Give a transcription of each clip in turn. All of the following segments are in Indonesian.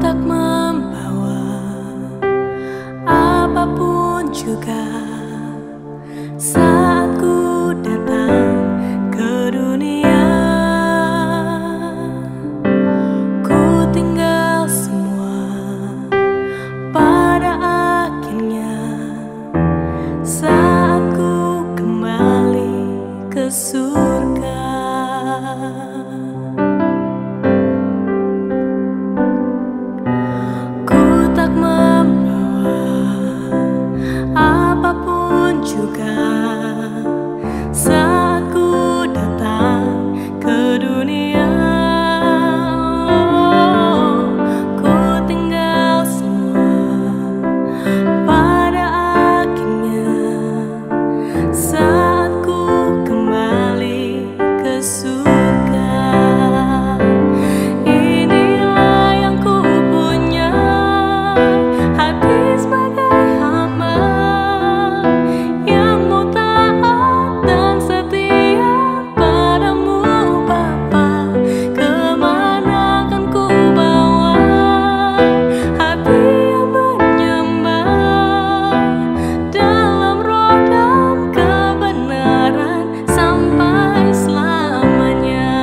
tak membawa apapun juga saat ku datang ke dunia. Ku tinggal semua pada akhirnya saat ku kembali ke surga. Ku tak membawa apapun juga saat ku datang ke dunia. Ku tinggal semua pada akhirnya saat ku kembali ke surga. Inilah yang ku punya, hati sebagai hamba yang mau taat dan setia padamu Bapa. Kemana kan ku bawa hati yang menyembah dalam roh dan kebenaran sampai selamanya.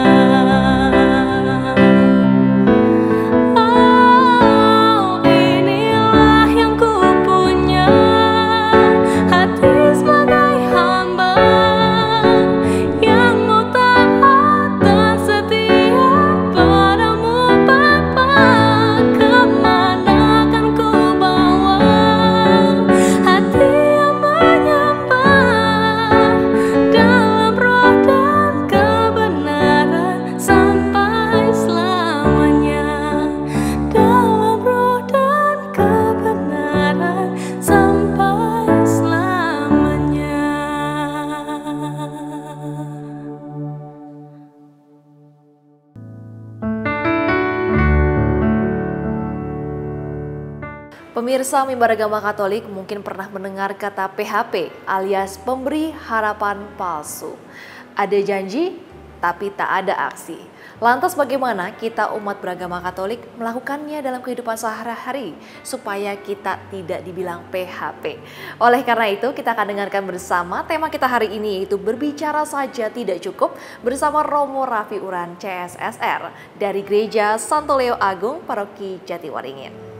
Oh, inilah yang ku punya, hati sebagai hamba yang mau taat dan setia padamu Bapa. Kemana kan ku bawa hati yang menyembah dalam roh dan kebenaran sampai selamanya. Dalam roh dan kebenaran sampai selamanya. Pemirsa Mimbar Agama Katolik mungkin pernah mendengar kata PHP alias pemberi harapan palsu. Ada janji tapi tak ada aksi. Lantas bagaimana kita umat beragama Katolik melakukannya dalam kehidupan sehari-hari supaya kita tidak dibilang PHP? Oleh karena itu kita akan dengarkan bersama tema kita hari ini, yaitu berbicara saja tidak cukup, bersama Romo Raffi Uran CSSR dari Gereja Santo Leo Agung Paroki Jatiwaringin.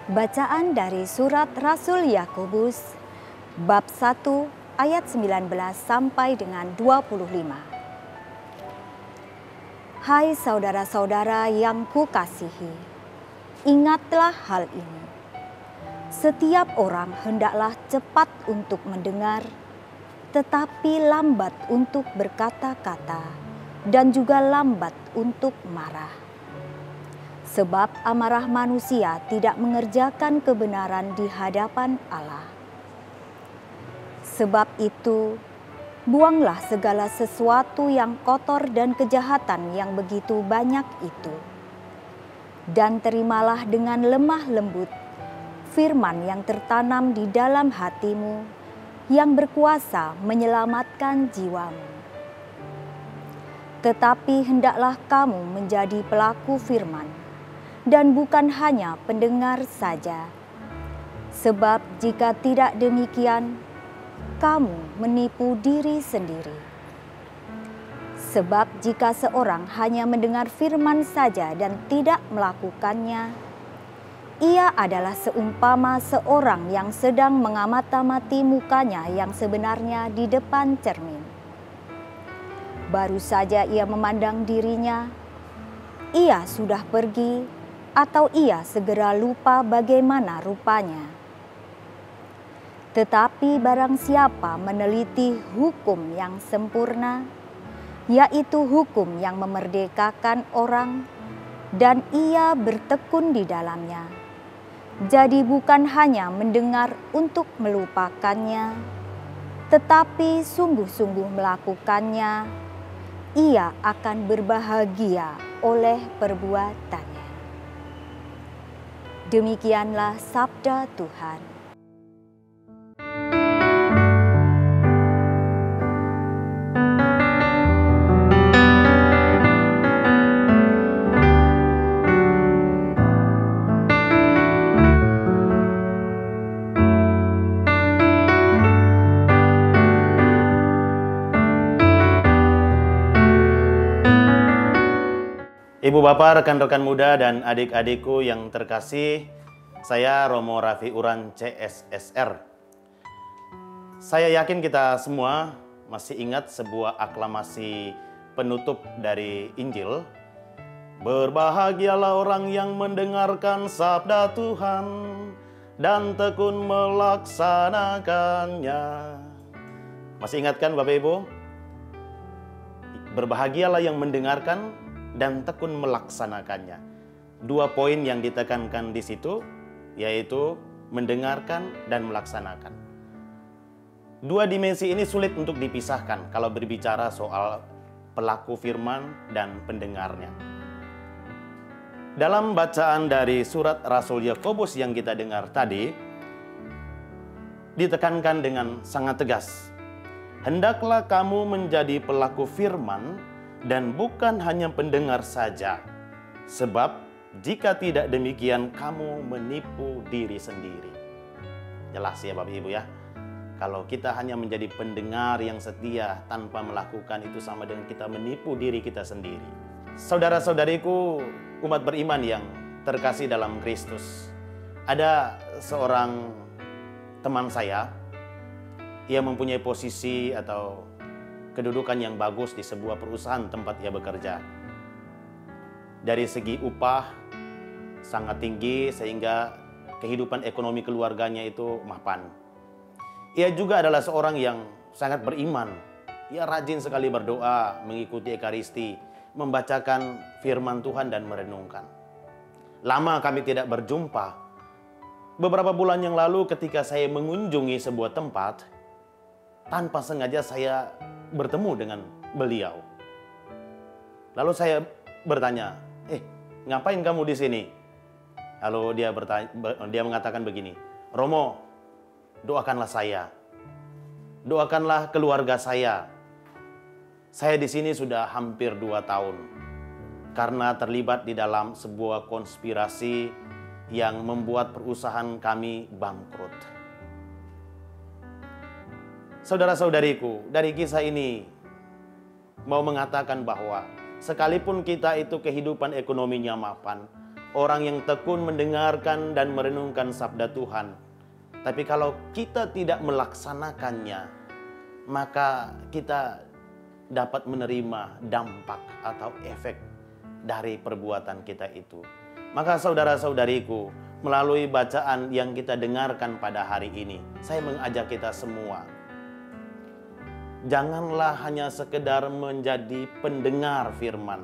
Bacaan dari surat Rasul Yakobus bab 1 ayat 19 sampai dengan 25. Hai saudara-saudara yang kukasihi, ingatlah hal ini. Setiap orang hendaklah cepat untuk mendengar, tetapi lambat untuk berkata-kata dan juga lambat untuk marah. Sebab amarah manusia tidak mengerjakan kebenaran di hadapan Allah. Sebab itu, buanglah segala sesuatu yang kotor dan kejahatan yang begitu banyak itu. Dan terimalah dengan lemah lembut firman yang tertanam di dalam hatimu, yang berkuasa menyelamatkan jiwamu. Tetapi hendaklah kamu menjadi pelaku firman, dan bukan hanya pendengar saja. Sebab jika tidak demikian, kamu menipu diri sendiri. Sebab jika seorang hanya mendengar firman saja dan tidak melakukannya, ia adalah seumpama seorang yang sedang mengamati mukanya yang sebenarnya di depan cermin. Baru saja ia memandang dirinya, ia sudah pergi, atau ia segera lupa bagaimana rupanya. Tetapi barang siapa meneliti hukum yang sempurna, yaitu hukum yang memerdekakan orang, dan ia bertekun di dalamnya, jadi bukan hanya mendengar untuk melupakannya, tetapi sungguh-sungguh melakukannya, ia akan berbahagia oleh perbuatannya. Demikianlah sabda Tuhan. Ibu bapak, rekan-rekan muda dan adik-adikku yang terkasih, saya Romo Raffi Uran CSSR. Saya yakin kita semua masih ingat sebuah aklamasi penutup dari Injil. Berbahagialah orang yang mendengarkan sabda Tuhan dan tekun melaksanakannya. Masih ingat kan Bapak Ibu? Berbahagialah yang mendengarkan dan tekun melaksanakannya. Dua poin yang ditekankan di situ, yaitu mendengarkan dan melaksanakan. Dua dimensi ini sulit untuk dipisahkan kalau berbicara soal pelaku firman dan pendengarnya. Dalam bacaan dari surat Rasul Yakobus yang kita dengar tadi, ditekankan dengan sangat tegas. Hendaklah kamu menjadi pelaku firman dan bukan hanya pendengar saja. Sebab jika tidak demikian kamu menipu diri sendiri. Jelas ya Bapak Ibu ya. Kalau kita hanya menjadi pendengar yang setia tanpa melakukan, itu sama dengan kita menipu diri kita sendiri. Saudara-saudariku, umat beriman yang terkasih dalam Kristus. Ada seorang teman saya, ia mempunyai posisi atau kedudukan yang bagus di sebuah perusahaan tempat ia bekerja. Dari segi upah sangat tinggi sehingga kehidupan ekonomi keluarganya itu mapan. Ia juga adalah seorang yang sangat beriman. Ia rajin sekali berdoa, mengikuti Ekaristi, membacakan firman Tuhan dan merenungkan. Lama kami tidak berjumpa. Beberapa bulan yang lalu ketika saya mengunjungi sebuah tempat, tanpa sengaja saya bertemu dengan beliau. Lalu saya bertanya, ngapain kamu di sini? Lalu dia mengatakan begini, Romo, doakanlah saya, doakanlah keluarga saya. Saya di sini sudah hampir 2 tahun karena terlibat di dalam sebuah konspirasi yang membuat perusahaan kami bangkrut. Saudara-saudariku, dari kisah ini mau mengatakan bahwa sekalipun kita itu kehidupan ekonominya mapan, orang yang tekun mendengarkan dan merenungkan sabda Tuhan, tapi kalau kita tidak melaksanakannya, maka kita dapat menerima dampak atau efek dari perbuatan kita itu. Maka saudara-saudariku, melalui bacaan yang kita dengarkan pada hari ini, saya mengajak kita semua, janganlah hanya sekedar menjadi pendengar firman,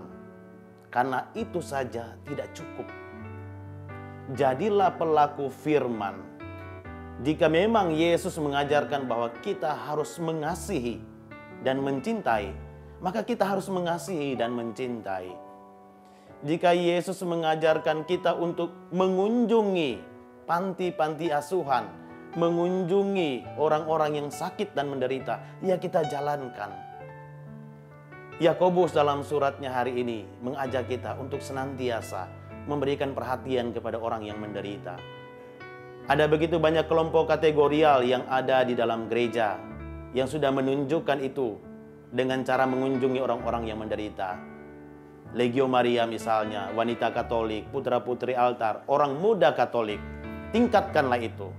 karena itu saja tidak cukup. Jadilah pelaku firman. Jika memang Yesus mengajarkan bahwa kita harus mengasihi dan mencintai, maka kita harus mengasihi dan mencintai. Jika Yesus mengajarkan kita untuk mengunjungi panti-panti asuhan, mengunjungi orang-orang yang sakit dan menderita, ya kita jalankan. Yakobus dalam suratnya hari ini mengajak kita untuk senantiasa memberikan perhatian kepada orang yang menderita. Ada begitu banyak kelompok kategorial yang ada di dalam gereja yang sudah menunjukkan itu dengan cara mengunjungi orang-orang yang menderita. Legio Maria misalnya, wanita Katolik, putra-putri altar, orang muda Katolik. Tingkatkanlah itu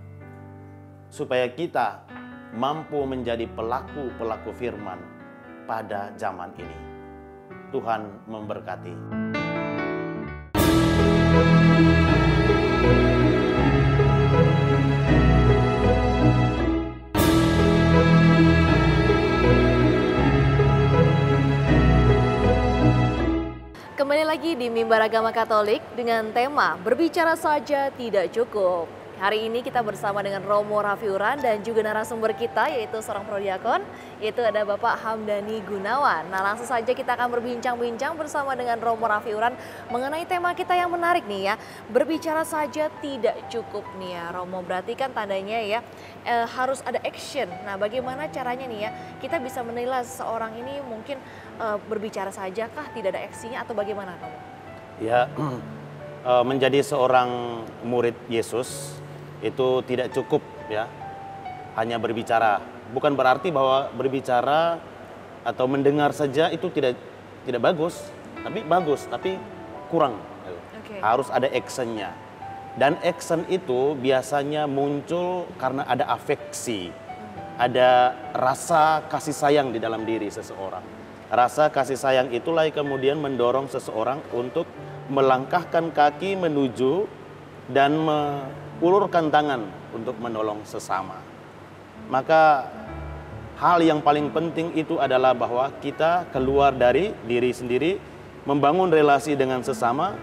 supaya kita mampu menjadi pelaku-pelaku firman pada zaman ini. Tuhan memberkati. Kembali lagi di Mimbar Agama Katolik dengan tema Berbicara Saja Tidak Cukup. Hari ini kita bersama dengan Romo Raffi Uran dan juga narasumber kita yaitu seorang prodiakon, yaitu ada Bapak Hamdani Gunawan. Nah, langsung saja kita akan berbincang-bincang bersama dengan Romo Raffi Uran mengenai tema kita yang menarik nih ya. Berbicara saja tidak cukup nih ya Romo, berarti kan tandanya ya harus ada action. Nah, bagaimana caranya nih ya kita bisa menilai seseorang ini mungkin berbicara saja kah, tidak ada aksinya atau bagaimana Romo? Ya, menjadi seorang murid Yesus itu tidak cukup ya hanya berbicara. Bukan berarti bahwa berbicara atau mendengar saja itu tidak bagus, tapi bagus. Tapi kurang. Oke. Harus ada actionnya. Dan action itu biasanya muncul karena ada afeksi. Ada rasa kasih sayang di dalam diri seseorang. Rasa kasih sayang itulah yang kemudian mendorong seseorang untuk melangkahkan kaki menuju dan mengulurkan tangan untuk menolong sesama. Maka hal yang paling penting itu adalah bahwa kita keluar dari diri sendiri, membangun relasi dengan sesama,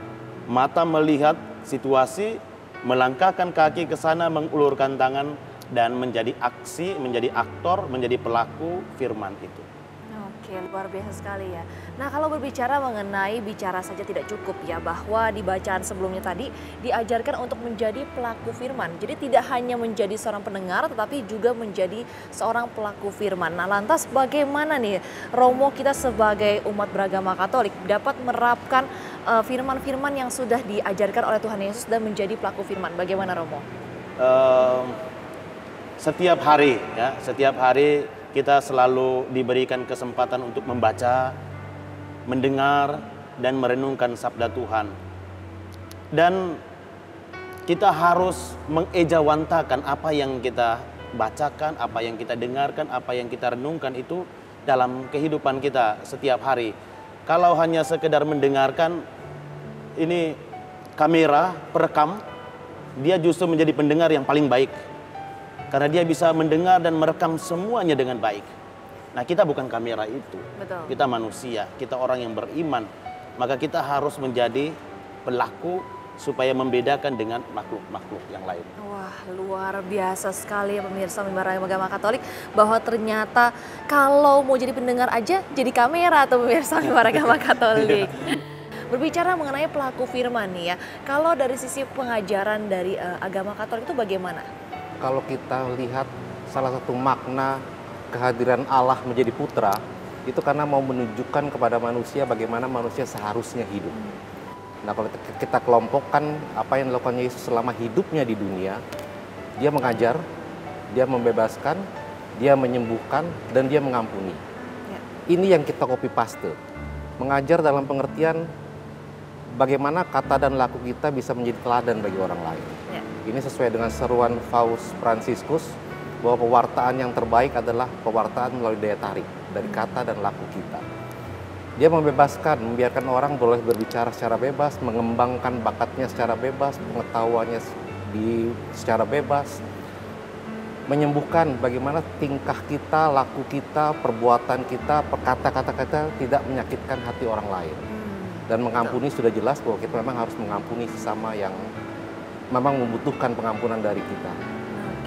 mata melihat situasi, melangkahkan kaki ke sana, mengulurkan tangan, dan menjadi aksi, menjadi aktor, menjadi pelaku firman itu. Oke, luar biasa sekali ya. Nah, kalau berbicara mengenai bicara saja tidak cukup ya, bahwa di bacaan sebelumnya tadi diajarkan untuk menjadi pelaku firman. Jadi tidak hanya menjadi seorang pendengar, tetapi juga menjadi seorang pelaku firman. Nah, lantas bagaimana nih Romo kita sebagai umat beragama Katolik dapat menerapkan firman-firman yang sudah diajarkan oleh Tuhan Yesus dan menjadi pelaku firman? Bagaimana Romo? Setiap hari ya, setiap hari kita selalu diberikan kesempatan untuk membaca, mendengar, dan merenungkan sabda Tuhan. Dan kita harus mengejawantakan apa yang kita bacakan, apa yang kita dengarkan, apa yang kita renungkan itu dalam kehidupan kita setiap hari. Kalau hanya sekedar mendengarkan, ini kamera, perekam, dia justru menjadi pendengar yang paling baik. Karena dia bisa mendengar dan merekam semuanya dengan baik. Nah, kita bukan kamera itu. Betul. Kita manusia, kita orang yang beriman. Maka kita harus menjadi pelaku supaya membedakan dengan makhluk-makhluk yang lain. Wah, luar biasa sekali ya pemirsa mimbar agama Katolik, bahwa ternyata kalau mau jadi pendengar aja jadi kamera atau pemirsa mimbar agama Katolik. Berbicara mengenai pelaku firman nih ya, kalau dari sisi pengajaran dari agama Katolik itu bagaimana? Kalau kita lihat salah satu makna kehadiran Allah menjadi putra, itu karena mau menunjukkan kepada manusia bagaimana manusia seharusnya hidup. Nah, kalau kita kelompokkan apa yang dilakukan Yesus selama hidupnya di dunia, dia mengajar, dia membebaskan, dia menyembuhkan, dan dia mengampuni. Ya. Ini yang kita copy paste. Mengajar dalam pengertian bagaimana kata dan laku kita bisa menjadi teladan bagi orang lain. Ya. Ini sesuai dengan seruan Paus Fransiskus bahwa pewartaan yang terbaik adalah pewartaan melalui daya tarik dari kata dan laku kita. Dia membebaskan, membiarkan orang boleh berbicara secara bebas, mengembangkan bakatnya secara bebas, pengetahuannya secara bebas, menyembuhkan bagaimana tingkah kita, laku kita, perbuatan kita, kata-kata kita tidak menyakitkan hati orang lain. Dan mengampuni sudah jelas bahwa kita memang harus mengampuni sesama yang memang membutuhkan pengampunan dari kita.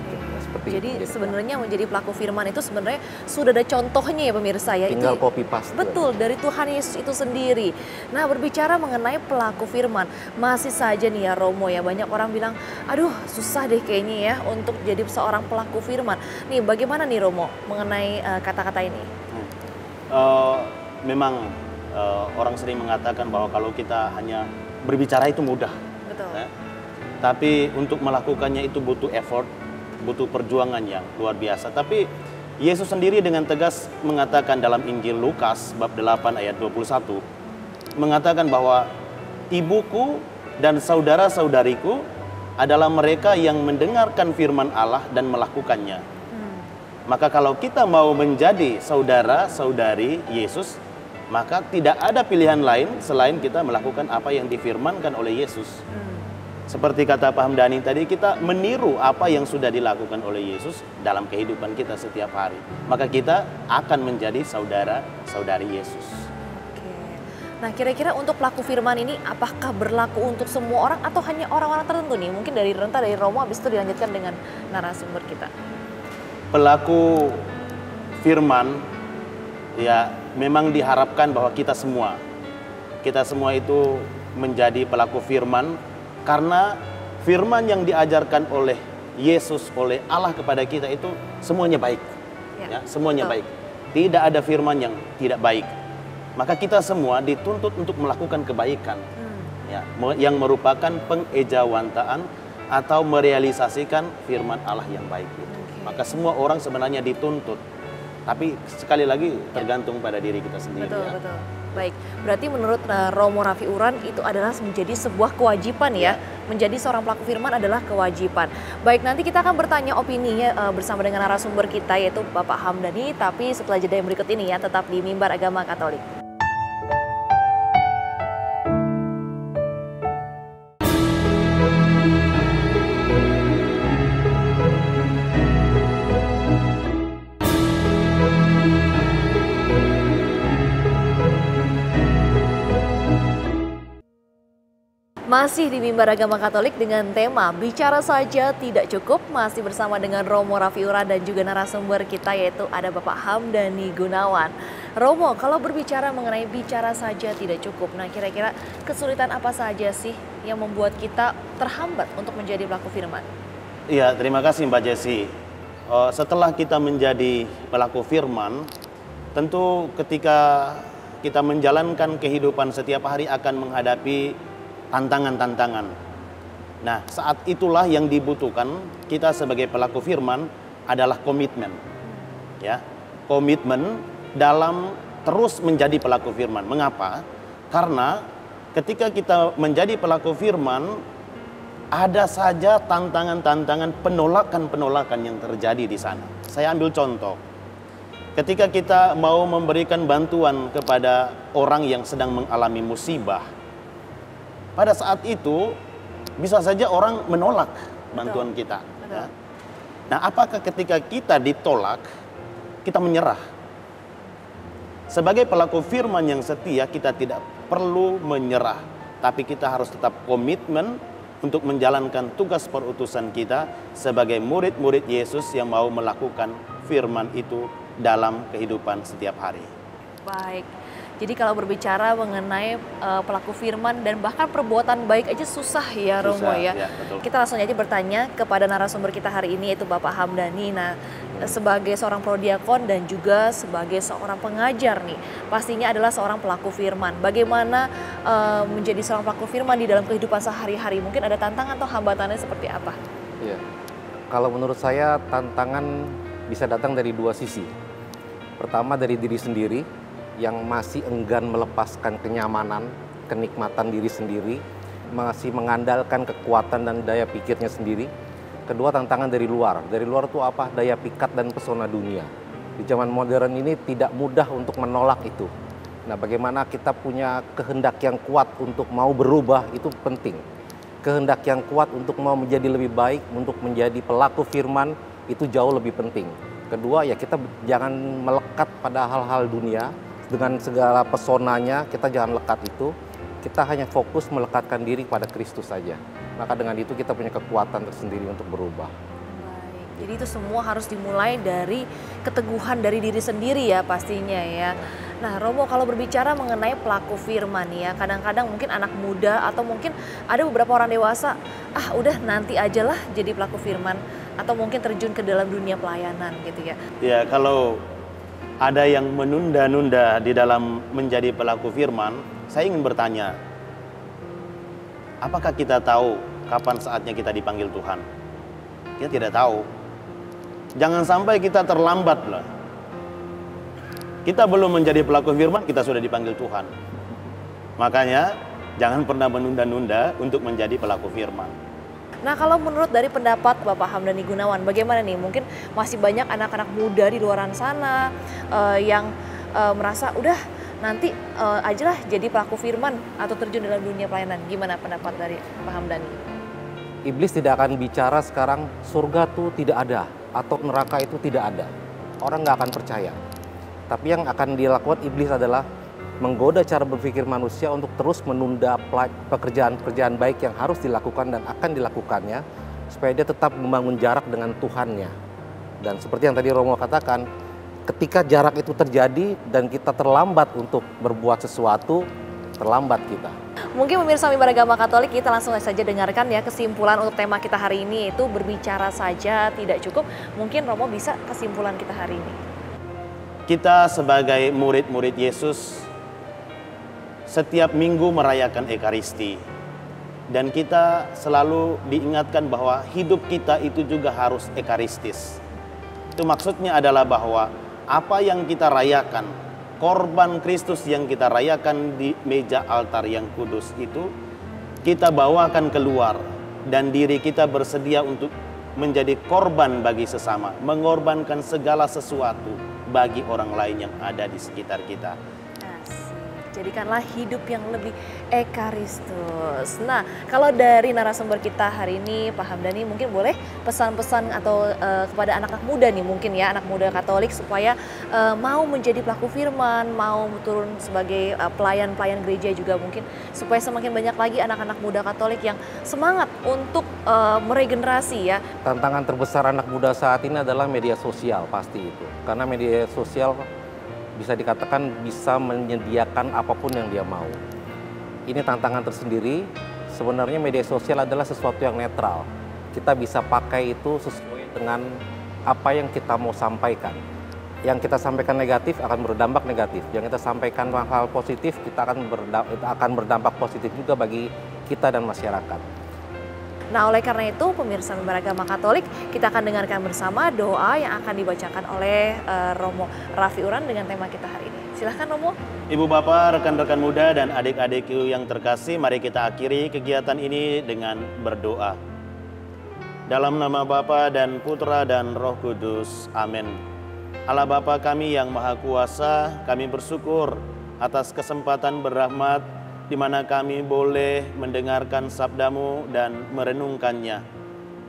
Oke. Seperti Jadi itu. sebenarnya menjadi pelaku firman itu sebenarnya sudah ada contohnya ya pemirsa ya. Tinggal itu copy paste. betul dari Tuhan Yesus itu sendiri. Nah, berbicara mengenai pelaku firman, masih saja nih ya Romo ya, banyak orang bilang, aduh susah deh kayaknya ya untuk jadi seorang pelaku firman. Nih bagaimana nih Romo mengenai kata-kata ini? Memang orang sering mengatakan bahwa kalau kita hanya berbicara itu mudah. Betul. Ya. Tapi untuk melakukannya itu butuh effort, butuh perjuangan yang luar biasa. Tapi Yesus sendiri dengan tegas mengatakan dalam Injil Lukas bab 8 ayat 21, mengatakan bahwa ibuku dan saudara-saudariku adalah mereka yang mendengarkan firman Allah dan melakukannya. Maka kalau kita mau menjadi saudara-saudari Yesus, maka tidak ada pilihan lain selain kita melakukan apa yang difirmankan oleh Yesus. Seperti kata Pak Hamdani tadi, kita meniru apa yang sudah dilakukan oleh Yesus dalam kehidupan kita setiap hari. Maka kita akan menjadi saudara-saudari Yesus. Oke. Nah, kira-kira untuk pelaku firman ini apakah berlaku untuk semua orang atau hanya orang-orang tertentu nih? Mungkin dari Romo, habis itu dilanjutkan dengan narasumber kita. Pelaku firman ya memang diharapkan bahwa kita semua itu menjadi pelaku firman, karena firman yang diajarkan oleh Yesus, oleh Allah kepada kita itu semuanya baik. Ya, semuanya baik. Tidak ada firman yang tidak baik. Maka kita semua dituntut untuk melakukan kebaikan. Ya, yang merupakan pengejawantaan atau merealisasikan firman Allah yang baik itu. Maka semua orang sebenarnya dituntut Tapi sekali lagi tergantung pada diri kita sendiri. Betul, Ya. betul. Baik, berarti menurut Romo Raffi Uran itu adalah menjadi sebuah kewajiban ya. Menjadi seorang pelaku firman adalah kewajiban. Baik, nanti kita akan bertanya opininya bersama dengan narasumber kita yaitu Bapak Hamdani. Tapi setelah jeda yang berikut ini ya, tetap di Mimbar Agama Katolik. Masih di Mimbar Agama Katolik dengan tema Bicara Saja Tidak Cukup, masih bersama dengan Romo Raffi Uran dan juga narasumber kita yaitu ada Bapak Hamdani Gunawan. Romo, kalau berbicara mengenai bicara saja tidak cukup, nah kira-kira kesulitan apa saja sih yang membuat kita terhambat untuk menjadi pelaku firman? Iya, terima kasih Mbak Jessi. Setelah kita menjadi pelaku firman, tentu ketika kita menjalankan kehidupan setiap hari akan menghadapi tantangan-tantangan. Nah, saat itulah yang dibutuhkan kita sebagai pelaku firman adalah komitmen. Ya, komitmen dalam terus menjadi pelaku firman. Mengapa? Karena ketika kita menjadi pelaku firman, ada saja tantangan-tantangan, penolakan-penolakan yang terjadi di sana. Saya ambil contoh. Ketika kita mau memberikan bantuan kepada orang yang sedang mengalami musibah, pada saat itu bisa saja orang menolak bantuan kita. Betul. Ya. Nah, apakah ketika kita ditolak, kita menyerah? Sebagai pelaku firman yang setia, kita tidak perlu menyerah, tapi kita harus tetap komitmen untuk menjalankan tugas perutusan kita sebagai murid-murid Yesus yang mau melakukan firman itu dalam kehidupan setiap hari. Baik, jadi kalau berbicara mengenai pelaku firman dan bahkan perbuatan baik aja susah ya Romo Susah, ya. ya, betul. Kita langsung aja bertanya kepada narasumber kita hari ini yaitu Bapak Hamdani. Nah, sebagai seorang prodiakon dan juga sebagai seorang pengajar nih, pastinya adalah seorang pelaku firman. Bagaimana menjadi seorang pelaku firman di dalam kehidupan sehari-hari? Mungkin ada tantangan atau hambatannya seperti apa? Iya. Kalau menurut saya tantangan bisa datang dari dua sisi. Pertama dari diri sendiri yang masih enggan melepaskan kenyamanan, kenikmatan diri sendiri, masih mengandalkan kekuatan dan daya pikirnya sendiri. Kedua, tantangan dari luar. Dari luar itu apa? Daya pikat dan pesona dunia. Di zaman modern ini tidak mudah untuk menolak itu. Nah, bagaimana kita punya kehendak yang kuat untuk mau berubah itu penting. Kehendak yang kuat untuk mau menjadi lebih baik, untuk menjadi pelaku firman itu jauh lebih penting. Kedua, ya kita jangan melekat pada hal-hal dunia. Dengan segala pesonanya, kita jangan lekat itu. Kita hanya fokus melekatkan diri pada Kristus saja. Maka dengan itu kita punya kekuatan tersendiri untuk berubah. Baik, jadi itu semua harus dimulai dari keteguhan dari diri sendiri ya pastinya ya. Nah Romo, kalau berbicara mengenai pelaku firman ya, kadang-kadang mungkin anak muda atau mungkin ada beberapa orang dewasa, udah nanti ajalah jadi pelaku firman. Atau mungkin terjun ke dalam dunia pelayanan gitu ya. Ya, kalau ada yang menunda-nunda di dalam menjadi pelaku firman, saya ingin bertanya, apakah kita tahu kapan saatnya kita dipanggil Tuhan? Kita tidak tahu. Jangan sampai kita terlambat lah. Kita belum menjadi pelaku firman, kita sudah dipanggil Tuhan. Makanya jangan pernah menunda-nunda untuk menjadi pelaku firman. Nah kalau menurut dari pendapat Bapak Hamdani Gunawan, bagaimana nih? Mungkin masih banyak anak-anak muda di luaran sana yang merasa udah nanti ajalah jadi pelaku firman atau terjun dalam dunia pelayanan. Gimana pendapat dari Pak Hamdani? Iblis tidak akan bicara sekarang surga tuh tidak ada atau neraka itu tidak ada. Orang nggak akan percaya. Tapi yang akan dilakukan iblis adalah menggoda cara berpikir manusia untuk terus menunda pekerjaan-pekerjaan baik yang harus dilakukan dan akan dilakukannya supaya dia tetap membangun jarak dengan Tuhannya. Dan seperti yang tadi Romo katakan, ketika jarak itu terjadi dan kita terlambat untuk berbuat sesuatu, terlambat kita. Mungkin pemirsa Mimbar Agama Katolik, kita langsung saja dengarkan ya kesimpulan untuk tema kita hari ini, yaitu berbicara saja tidak cukup. Mungkin Romo bisa kesimpulan kita hari ini. Kita sebagai murid-murid Yesus setiap minggu merayakan Ekaristi. Dan kita selalu diingatkan bahwa hidup kita itu juga harus ekaristis. Itu maksudnya adalah bahwa apa yang kita rayakan, korban Kristus yang kita rayakan di meja altar yang kudus itu, kita bawakan keluar dan diri kita bersedia untuk menjadi korban bagi sesama, mengorbankan segala sesuatu bagi orang lain yang ada di sekitar kita. Jadikanlah hidup yang lebih ekaristus. Nah, kalau dari narasumber kita hari ini, Pak Hamdani, mungkin boleh pesan-pesan atau kepada anak-anak muda nih, mungkin ya, anak muda Katolik supaya mau menjadi pelaku firman, mau turun sebagai pelayan-pelayan gereja juga mungkin, supaya semakin banyak lagi anak-anak muda Katolik yang semangat untuk meregenerasi ya. Tantangan terbesar anak muda saat ini adalah media sosial, pasti itu. Karena media sosial bisa dikatakan bisa menyediakan apapun yang dia mau. Ini tantangan tersendiri. Sebenarnya media sosial adalah sesuatu yang netral. Kita bisa pakai itu sesuai dengan apa yang kita mau sampaikan. Yang kita sampaikan negatif akan berdampak negatif. Yang kita sampaikan hal positif, kita akan berdampak positif juga bagi kita dan masyarakat. Nah, oleh karena itu, pemirsa Mimbar Agama Katolik, kita akan dengarkan bersama doa yang akan dibacakan oleh Romo Raffi Uran dengan tema kita hari ini. Silahkan Romo. Ibu bapak, rekan-rekan muda dan adik-adikku yang terkasih, mari kita akhiri kegiatan ini dengan berdoa. Dalam nama Bapa dan Putra dan Roh Kudus, amin. Allah Bapa kami yang Maha Kuasa, kami bersyukur atas kesempatan berrahmat di mana kami boleh mendengarkan sabda-Mu dan merenungkannya.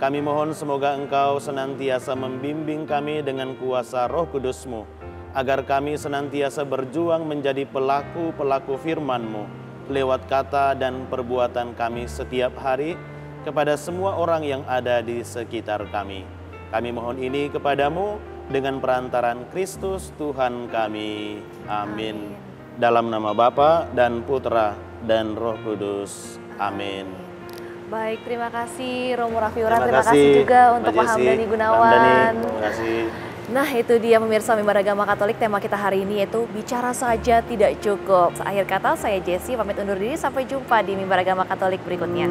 Kami mohon semoga Engkau senantiasa membimbing kami dengan kuasa Roh Kudus-Mu, agar kami senantiasa berjuang menjadi pelaku-pelaku firman-Mu lewat kata dan perbuatan kami setiap hari kepada semua orang yang ada di sekitar kami. Kami mohon ini kepadamu dengan perantaran Kristus Tuhan kami. Amin. Dalam nama Bapa dan Putra dan Roh Kudus. Amin. Baik, terima kasih Romo Raffi Uran. Terima kasih juga untuk Pak Hamdani Gunawan. Terima kasih. Nah, itu dia pemirsa Mimbar Agama Katolik, tema kita hari ini yaitu bicara saja tidak cukup. Akhir kata, saya Jessie pamit undur diri, sampai jumpa di Mimbar Agama Katolik berikutnya.